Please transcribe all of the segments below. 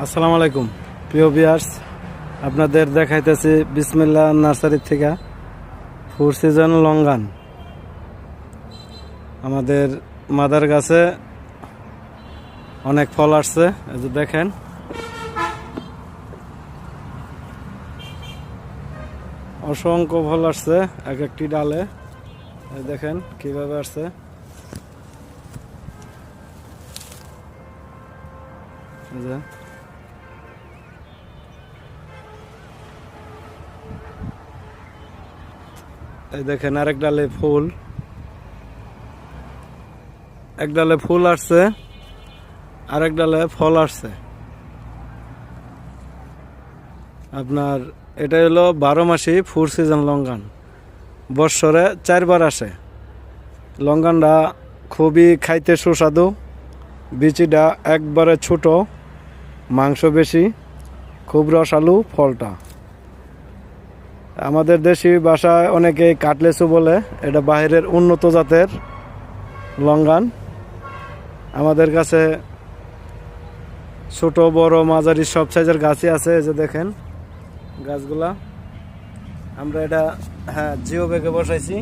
আসসালামু আলাইকুম প্রিয় ভিউয়ার্স, আপনাদের দেখাইতেছি বিসমিল্লাহ নার্সারি থেকে ফোর সিজন লঙ্গান। আমাদের মাদার গাছে অনেক ফল আসছে, এই যে দেখেন। অসংখ্য ফল আসছে এক একটি ডালে, এই দেখেন কিভাবে আসছে। এই যে এই দেখেন আরেক ডালে ফুল, এক ডালে ফুল আসছে, আরেক ডালে ফল আসছে। আপনার এটা হলো 12 মাসি ফোর সিজন লঙ্গান, বৎসরে 4 বার আসে। লঙ্গানটা খুবই খাইতে সুস্বাদু, বিচিটা একবারে ছোট, মাংস বেশি, খুব রসালো ফলটা। আমাদের দেশি ভাষায় অনেকে কাটলেসু বলে, এটা বাইরের উন্নত জাতের লঙ্গান। আমাদের কাছে ছোট বড় মাঝারি সব সাইজের গাছই আছে। এই যে দেখেন গাছগুলা, আমরা এটা জিও ব্যাগে বসাইছি।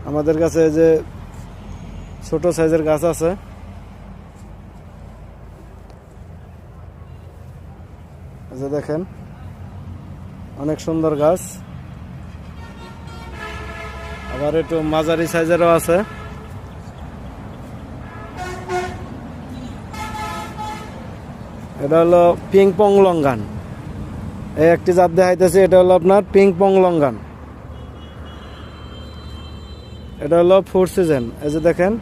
আমাদের কাছে এই যে ছোট সাইজের গাছ আছে, এই যে দেখেন অনেক সুন্দর গাছ। আবার একটু মাঝারি সাইজেরও আছে। এটা হলো পিং পং লঙ্গান, এই একটি জাত দেখাইতেছি। এটা হলো আপনার পিং পং লঙ্গান, এটা হলো ফোর সিজন। এই যে দেখেন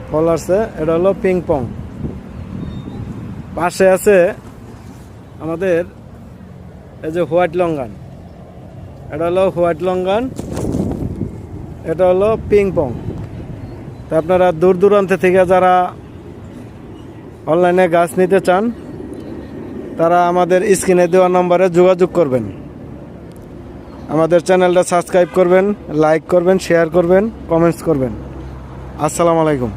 ফল আসছে, এটা হলো পিং পং। পাশে আছে আমাদের এই যে হোয়াইট লঙ্গান, এটা হলো হোয়াইট লঙ্গান, এটা হলো পিং পং। তা আপনারা দূর দূরান্ত থেকে যারা অনলাইনে গাছ নিতে চান, তারা আমাদের স্ক্রিনে দেওয়া নম্বরে যোগাযোগ করবেন। আমাদের চ্যানেলটা সাবস্ক্রাইব করবেন, লাইক করবেন, শেয়ার করবেন, কমেন্টস করবেন। আসসালামু আলাইকুম।